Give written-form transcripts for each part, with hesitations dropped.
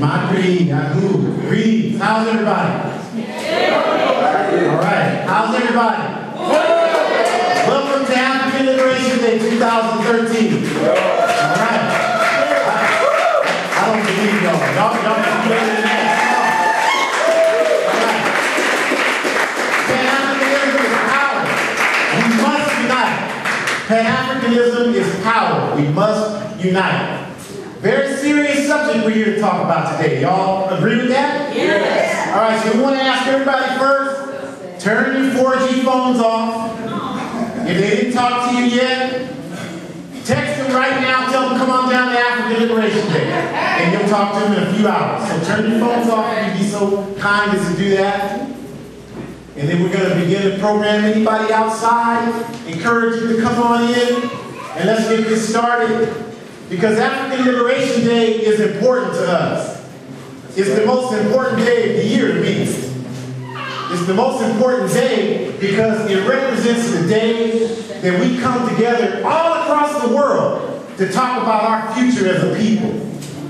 Madri, Yahoo, greetings. How's everybody? All right. How's everybody? Welcome to African Liberation Day 2013. All right. I don't believe y'all. Y'all can do better than that. Pan-Africanism is power. We must unite. Very serious subject we're here to talk about today. Y'all agree with that? Yes. All right, so we want to ask everybody first, turn your 4G phones off. If they didn't talk to you yet, text them right now, tell them come on down to African Liberation Day. And you'll talk to them in a few hours. So turn your phones off if you'd be so kind as to do that. And then we're going to begin the program. Anybody outside, encourage you to come on in and let's get this started. Because African Liberation Day is important to us. It's the most important day of the year to me. It's the most important day because it represents the day that we come together all across the world to talk about our future as a people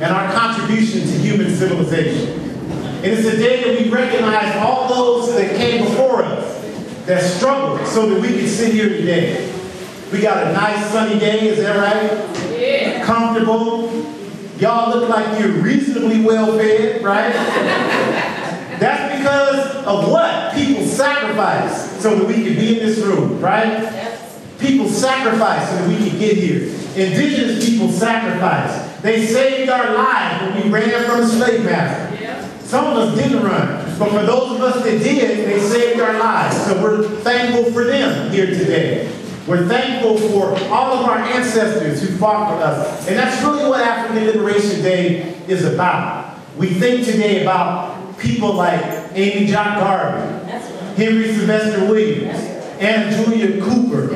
and our contribution to human civilization. And it's a day that we recognize all those that came before us, that struggled so that we can sit here today. We got a nice sunny day, is that right? Yeah. Comfortable. Y'all look like you're reasonably well fed, right? That's because of what? People sacrificed so that we could be in this room, right? People sacrificed so that we could get here. Indigenous people sacrificed. They saved our lives when we ran from a slave master. Some of us didn't run, but for those of us that did, they saved our lives. So we're thankful for them here today. We're thankful for all of our ancestors who fought for us. And that's really what African Liberation Day is about. We think today about people like Amy Jock Garvey, Henry Sylvester Williams, Anna Julia Cooper,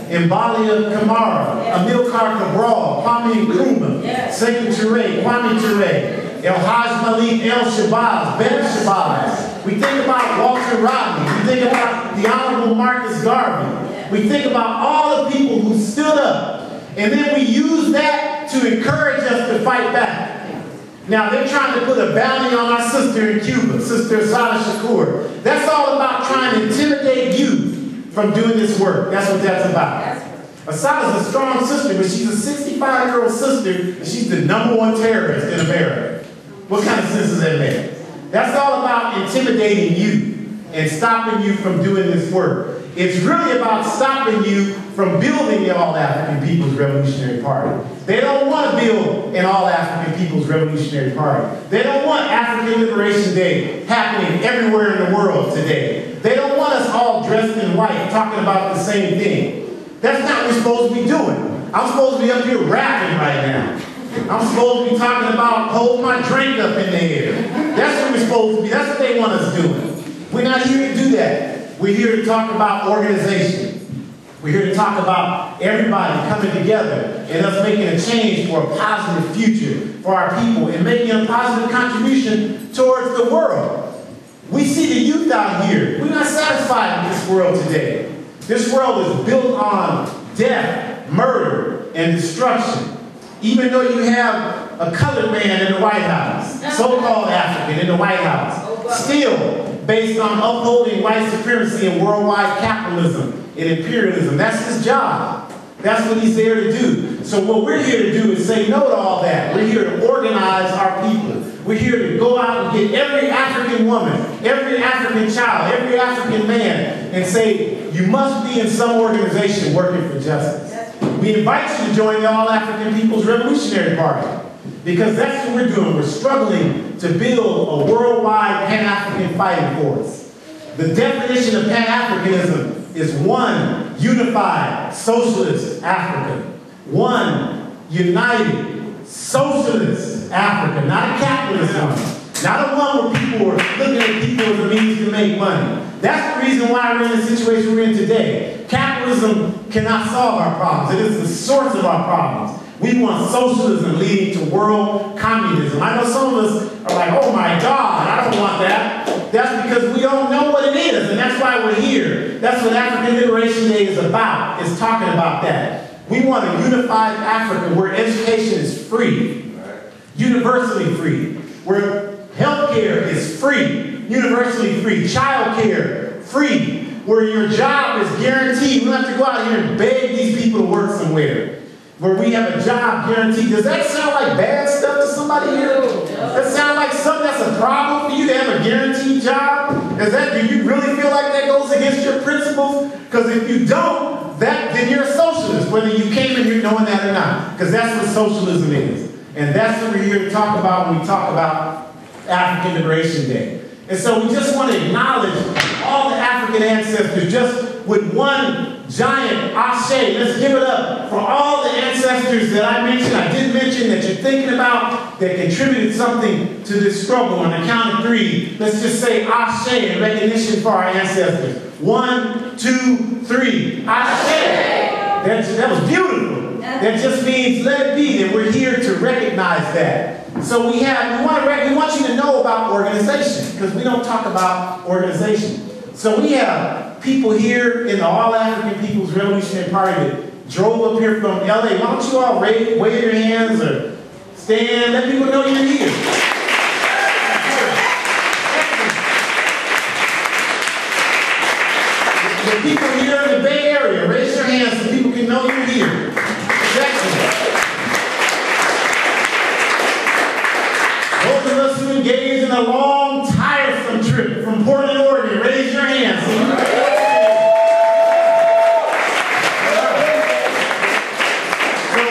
Mbalia Kamara, Amilcar Cabral, Kwame Nkrumah, Sekou Touré, Kwame Touré, El-Haj Malik El-Shabazz, Ben Shabazz. We think about Walter Rodney. We think about the Honorable Marcus Garvey. We think about all the people who stood up. And then we use that to encourage us to fight back. Now, they're trying to put a bounty on our sister in Cuba, Sister Assata Shakur. That's all about trying to intimidate you from doing this work. That's what that's about. Assata's a strong sister, but she's a 65-year-old sister, and she's the #1 terrorist in America. What kind of sense does that make? That's all about intimidating you and stopping you from doing this work. It's really about stopping you from building the All-African People's Revolutionary Party. They don't want to build an All-African People's Revolutionary Party. They don't want African Liberation Day happening everywhere in the world today. They don't want us all dressed in white talking about the same thing. That's not what we're supposed to be doing. I'm supposed to be up here rapping right now. I'm supposed to be talking about hold my drink up in the air. That's what we're supposed to be. That's what they want us doing. We're not here to do that. We're here to talk about organization. We're here to talk about everybody coming together and us making a change for a positive future for our people and making a positive contribution towards the world. We see the youth out here. We're not satisfied with this world today. This world is built on death, murder, and destruction. Even though you have a colored man in the White House, so-called African in the White House, still based on upholding white supremacy and worldwide capitalism and imperialism. That's his job. That's what he's there to do. So what we're here to do is say no to all that. We're here to organize our people. We're here to go out and get every African woman, every African child, every African man, and say, you must be in some organization working for justice. We invite you to join the All-African People's Revolutionary Party because that's what we're doing. We're struggling to build a worldwide Pan-African fighting force. The definition of Pan-Africanism is one unified socialist Africa. One united socialist Africa, not a capitalist one. Not a one where people are looking at people as a means to make money. That's the reason why we're in the situation we're in today. Capitalism cannot solve our problems. It is the source of our problems. We want socialism leading to world communism. I know some of us are like, oh my God, I don't want that. That's because we don't know what it is, and that's why we're here. That's what African Liberation Day is about, is talking about that. We want a unified Africa where education is free, universally free, where healthcare is free, universally free, child care free, where your job is guaranteed. We don't have to go out here and beg these people to work somewhere, where we have a job guaranteed. Does that sound like bad stuff to somebody here? Does that sound like something that's a problem for you to have a guaranteed job? Do you really feel like that goes against your principles? Because if you don't, then you're a socialist, whether you came in here knowing that or not. Because that's what socialism is. And that's what we're here to talk about when we talk about African Liberation Day. And so we just want to acknowledge all the African ancestors just with one giant ashe. Let's give it up for all the ancestors that I mentioned, I did mention, that you're thinking about, that contributed something to this struggle. On the count of 3, let's just say ashe in recognition for our ancestors. 1, 2, 3. Ashe. That was beautiful. That just means let it be, that we're here to recognize that. So we want you to know about organization, because we don't talk about organization. So we have people here in the All African People's Revolutionary Party that drove up here from LA. Why don't you all wave your hands or stand, let people know you're here. The people here in the Bay Area, raise your hands so people can know you're here. Those of us who engaged in a long, tiresome trip from Portland, Oregon, raise your hands. So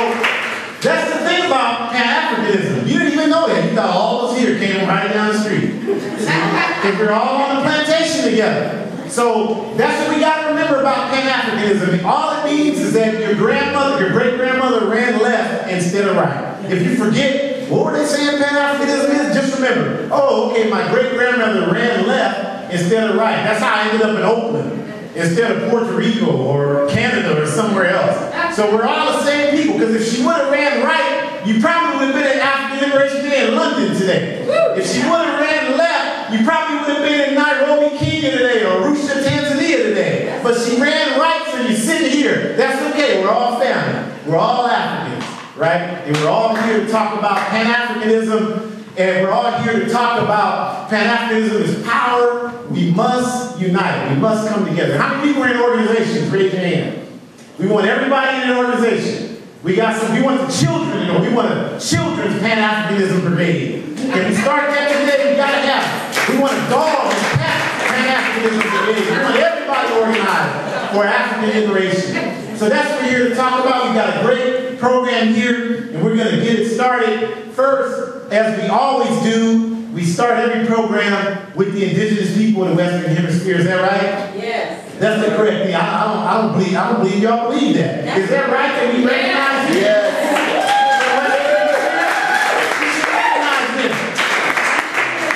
that's the thing about Pan-Africanism. You didn't even know that. You thought all of us here came right down the street. Because we're all on the plantation together. So that's what we got to remember about Pan-Africanism. All it means is that your grandmother, your great-grandmother ran left instead of right. If you forget, what were they saying Pan-Africanism is? Just remember, oh, okay, my great-grandmother ran left instead of right. That's how I ended up in Oakland instead of Puerto Rico or Canada or somewhere else. So we're all the same people, because if she would have ran right, you probably would have been at African Liberation Day in London today. If she would have ran left, you probably would have been in Nairobi, Kenya today, or Arusha, Tanzania today. But she ran right, so you're sitting here. That's okay. We're all family. We're all Africans, right? And we're all here to talk about Pan-Africanism, and we're all here to talk about Pan-Africanism is power. We must unite. We must come together. How many people are in organizations? Raise your hand. We want everybody in an organization. We want the children, we want a children's Pan-Africanism brigade. If we start that today, we got to have it. We want a dog and cat Pan-Africanism brigade. We want everybody organized for African liberation. So that's what we're here to talk about. We've got a great program here, and we're going to get it started. First, as we always do, we start every program with the indigenous people in the Western Hemisphere. Is that right? Yes. That's the correct thing. I don't believe y'all believe that. Is that right that we recognize it? Yes.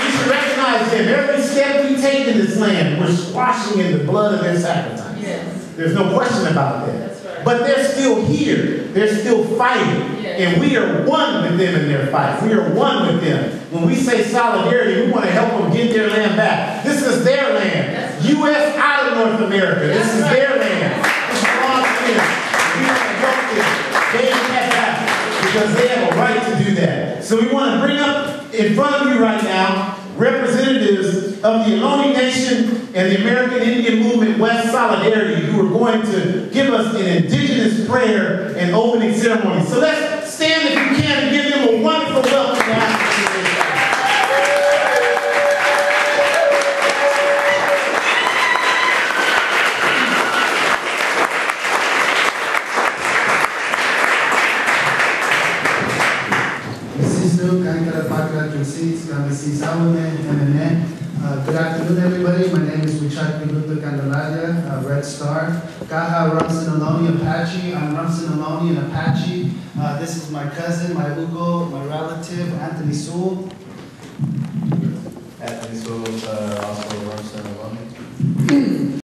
We should recognize them. Every step we take in this land, we're squashing in the blood of their sacrifice. Yes. There's no question about that. That's right. But they're still here. They're still fighting. Yes. And we are one with them in their fight. We are one with them. When we say solidarity, we want to help them get their land back. This is their land. U.S. out of North America. This is their land. This belongs to them. We want to help them gain that back because they have a right to do that. So we want to bring up in front of you right now representatives of the Ohlone Nation and the American Indian Movement West Solidarity, who are going to give us an indigenous prayer and opening ceremony. So let's stand if you can and give them a wonderful welcome to Africa. Good afternoon, everybody. My name is Wichak Luther Candelaria, Red Star. Kaha Rumsen Ohlone Apache. I'm Rumsen Ohlone and Apache. This is my cousin, my ugo, my relative, Anthony Sewell. Anthony Sewell, also Rumsen Ohlone.